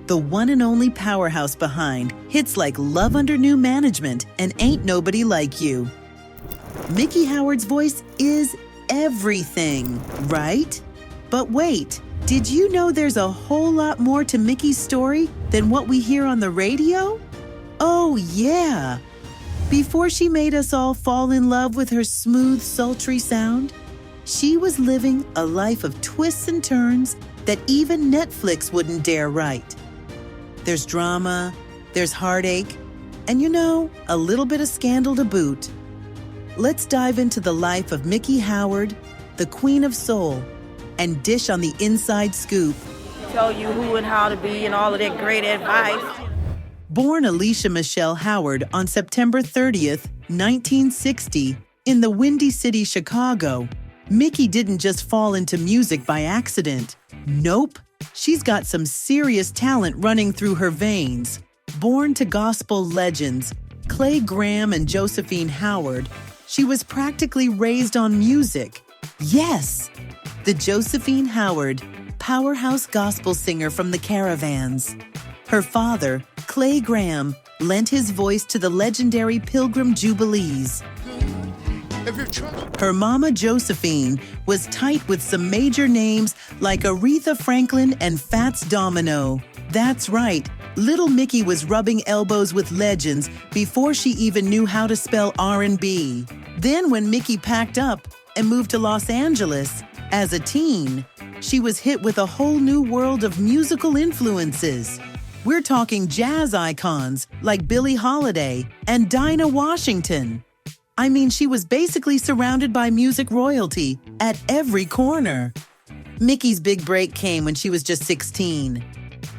the one and only powerhouse behind hits like Love Under New Management and Ain't Nobody Like You. Miki Howard's voice is everything, right? But wait, did you know there's a whole lot more to Miki's story than what we hear on the radio? Oh yeah! Before she made us all fall in love with her smooth, sultry sound, she was living a life of twists and turns that even Netflix wouldn't dare write. There's drama, there's heartache, and a little bit of scandal to boot. Let's dive into the life of Miki Howard, the Queen of Soul, and dish on the inside scoop. Tell you who and how to be and all of that great advice. Born Alicia Michelle Howard on September 30th, 1960, in the Windy City, Chicago, Miki didn't just fall into music by accident. Nope, she's got some serious talent running through her veins. Born to gospel legends Clay Graham and Josephine Howard, she was practically raised on music. Yes, the Josephine Howard, powerhouse gospel singer from the Caravans. Her father, Clay Graham, lent his voice to the legendary Pilgrim Jubilees. Her mama, Josephine, was tight with some major names like Aretha Franklin and Fats Domino. That's right, little Miki was rubbing elbows with legends before she even knew how to spell R&B. Then when Miki packed up and moved to Los Angeles, as a teen, she was hit with a whole new world of musical influences. We're talking jazz icons like Billie Holiday and Dinah Washington. I mean, she was basically surrounded by music royalty at every corner. Miki's big break came when she was just 16.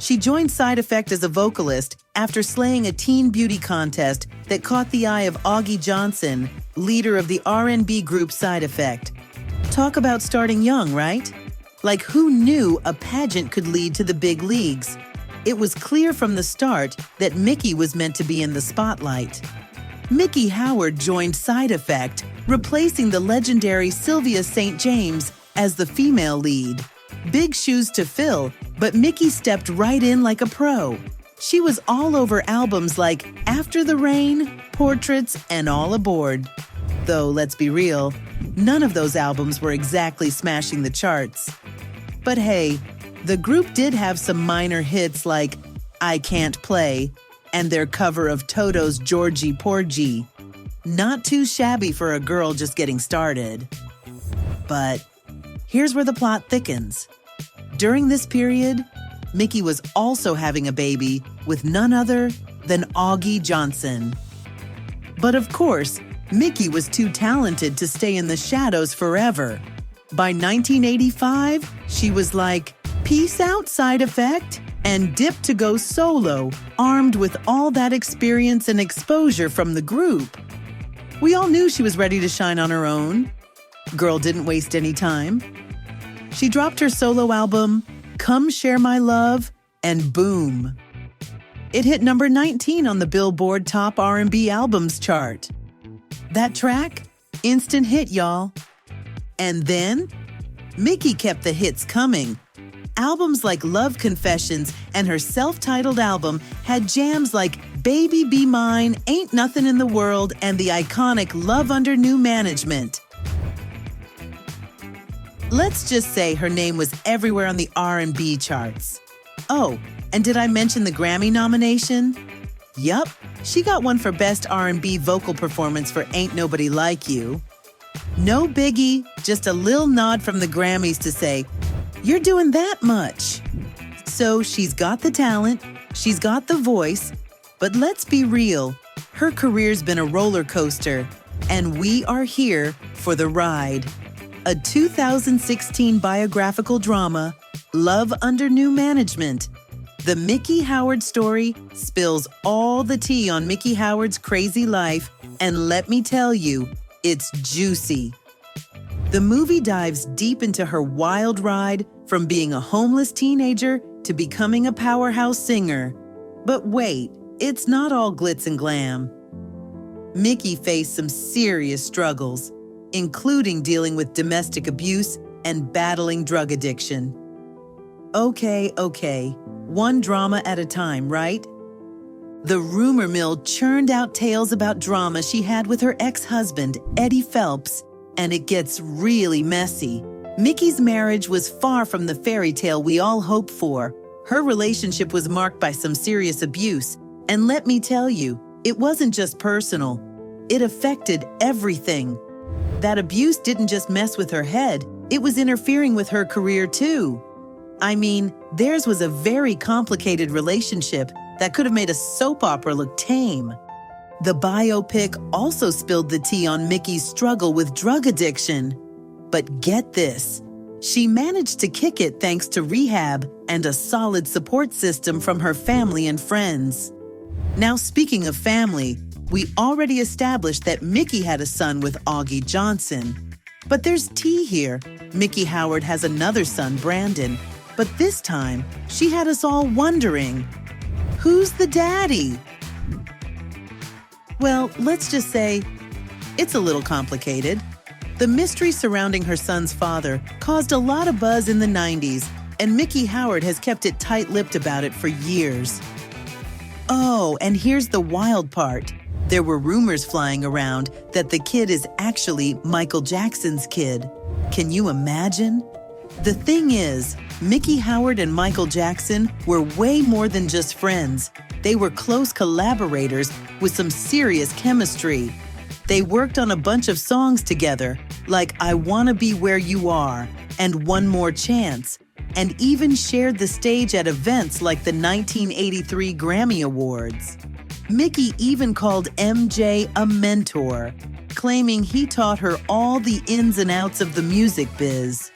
She joined Side Effect as a vocalist after slaying a teen beauty contest that caught the eye of Augie Johnson, leader of the R&B group Side Effect. Talk about starting young, right? Like, who knew a pageant could lead to the big leagues? It was clear from the start that Miki was meant to be in the spotlight. Miki Howard joined Side Effect, replacing the legendary Sylvia St. James as the female lead. Big shoes to fill, but Miki stepped right in like a pro. She was all over albums like After the Rain, Portraits, and All Aboard. Though, let's be real, none of those albums were exactly smashing the charts. But hey, the group did have some minor hits like I Can't Play and their cover of Toto's Georgie Porgy. Not too shabby for a girl just getting started. But here's where the plot thickens. During this period, Miki was also having a baby with none other than Augie Johnson. But of course, Miki was too talented to stay in the shadows forever. By 1985, she was like, peace out, Side Effect, and dipped to go solo, armed with all that experience and exposure from the group. We all knew she was ready to shine on her own. Girl didn't waste any time. She dropped her solo album, Come Share My Love, and boom. It hit number 19 on the Billboard Top R&B Albums chart. That track? Instant hit, y'all. And then, Miki kept the hits coming. Albums like Love Confessions and her self-titled album had jams like Baby Be Mine, Ain't Nothing in the World, and the iconic Love Under New Management. Let's just say her name was everywhere on the R&B charts. Oh, and did I mention the Grammy nomination? Yup, she got one for Best R&B Vocal Performance for Ain't Nobody Like You. No biggie, just a lil nod from the Grammys to say, you're doing that much. So she's got the talent, she's got the voice, but let's be real, her career's been a roller coaster, and we are here for the ride. A 2016 biographical drama, Love Under New Management. The Miki Howard story spills all the tea on Miki Howard's crazy life, and let me tell you, it's juicy. The movie dives deep into her wild ride from being a homeless teenager to becoming a powerhouse singer. But wait, it's not all glitz and glam. Miki faced some serious struggles, including dealing with domestic abuse and battling drug addiction. Okay. One drama at a time, right? The rumor mill churned out tales about drama she had with her ex-husband, Eddie Phelps, and it gets really messy. Miki's marriage was far from the fairy tale we all hoped for. Her relationship was marked by some serious abuse, and let me tell you, it wasn't just personal. It affected everything. That abuse didn't just mess with her head, it was interfering with her career too. I mean, theirs was a very complicated relationship that could have made a soap opera look tame. The biopic also spilled the tea on Miki's struggle with drug addiction. But get this, she managed to kick it thanks to rehab and a solid support system from her family and friends. Now, speaking of family, we already established that Miki had a son with Augie Johnson. But there's tea here. Miki Howard has another son, Brandon. But this time, she had us all wondering, who's the daddy? Well, let's just say, it's a little complicated. The mystery surrounding her son's father caused a lot of buzz in the 90s, and Miki Howard has kept it tight-lipped about it for years. Oh, and here's the wild part. There were rumors flying around that the kid is actually Michael Jackson's kid. Can you imagine? The thing is, Miki Howard and Michael Jackson were way more than just friends. They were close collaborators with some serious chemistry. They worked on a bunch of songs together, like I Wanna Be Where You Are and One More Chance, and even shared the stage at events like the 1983 Grammy Awards. Miki even called MJ a mentor, claiming he taught her all the ins and outs of the music biz.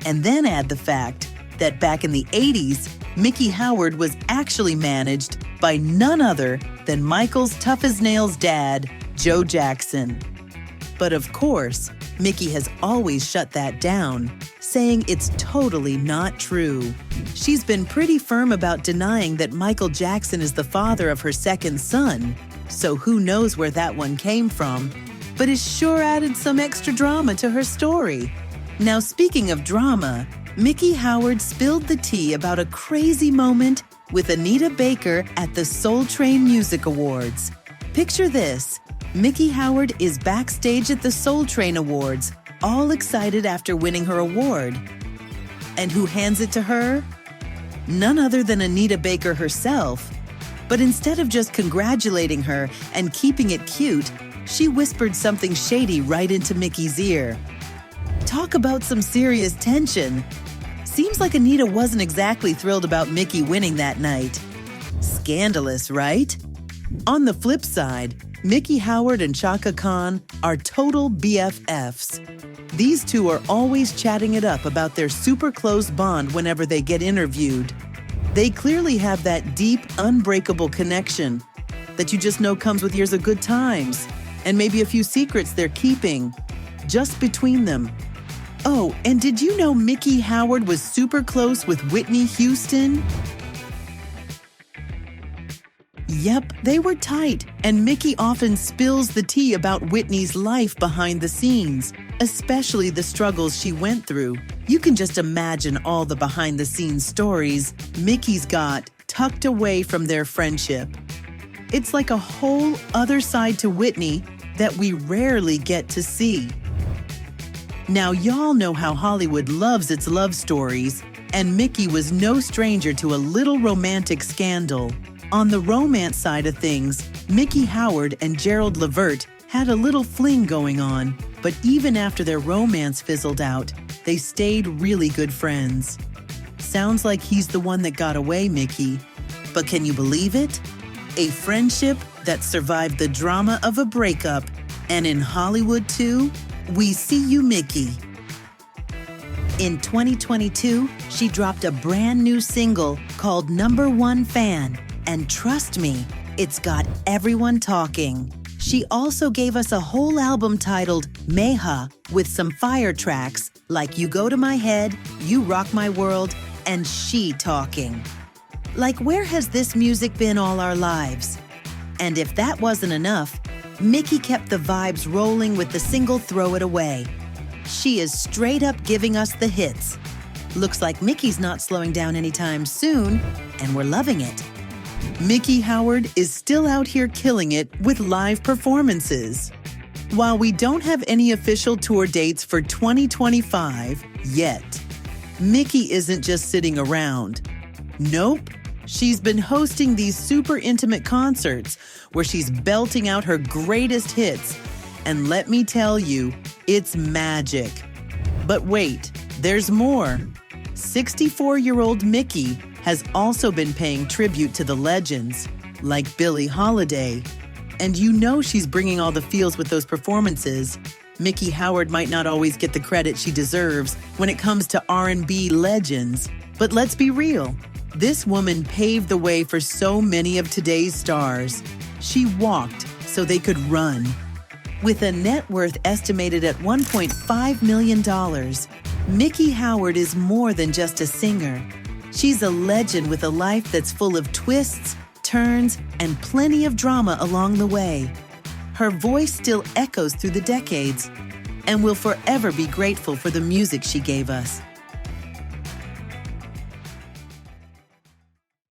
And then add the fact that back in the 80s, Miki Howard was actually managed by none other than Michael's tough-as-nails dad, Joe Jackson. But of course, Miki has always shut that down, saying it's totally not true. She's been pretty firm about denying that Michael Jackson is the father of her second son, so who knows where that one came from, but it sure added some extra drama to her story. Now, speaking of drama, Miki Howard spilled the tea about a crazy moment with Anita Baker at the Soul Train Music Awards. Picture this. Miki Howard is backstage at the Soul Train Awards, all excited after winning her award. And who hands it to her? None other than Anita Baker herself. But instead of just congratulating her and keeping it cute, she whispered something shady right into Miki's ear. Talk about some serious tension. Seems like Anita wasn't exactly thrilled about Miki winning that night. Scandalous, right? On the flip side, Miki Howard and Chaka Khan are total BFFs. These two are always chatting it up about their super close bond whenever they get interviewed. They clearly have that deep, unbreakable connection that you just know comes with years of good times, and maybe a few secrets they're keeping, just between them. Oh, and did you know Miki Howard was super close with Whitney Houston? Yep, they were tight, and Miki often spills the tea about Whitney's life behind the scenes, especially the struggles she went through. You can just imagine all the behind-the-scenes stories Miki's got tucked away from their friendship. It's like a whole other side to Whitney that we rarely get to see. Now, y'all know how Hollywood loves its love stories, and Miki was no stranger to a little romantic scandal. On the romance side of things, Miki Howard and Gerald Levert had a little fling going on, but even after their romance fizzled out, they stayed really good friends. Sounds like he's the one that got away, Miki. But can you believe it? A friendship that survived the drama of a breakup, and in Hollywood too? We see you, Miki. In 2022, she dropped a brand new single called Number One Fan, and trust me, it's got everyone talking. She also gave us a whole album titled Meha with some fire tracks like You Go to My Head, You Rock My World, and She Talking. Like, where has this music been all our lives? And if that wasn't enough, Miki kept the vibes rolling with the single Throw It Away. She is straight up giving us the hits. Looks like Miki's not slowing down anytime soon, and we're loving it. Miki Howard is still out here killing it with live performances. While we don't have any official tour dates for 2025 yet, Miki isn't just sitting around. Nope, she's been hosting these super intimate concerts where she's belting out her greatest hits. And let me tell you, it's magic. But wait, there's more. 64-year-old Miki has also been paying tribute to the legends, like Billie Holiday. And you know she's bringing all the feels with those performances. Miki Howard might not always get the credit she deserves when it comes to R&B legends. But let's be real, this woman paved the way for so many of today's stars. She walked so they could run. With a net worth estimated at $1.5 million, Miki Howard is more than just a singer. She's a legend with a life that's full of twists, turns, and plenty of drama along the way. Her voice still echoes through the decades, and we'll forever be grateful for the music she gave us.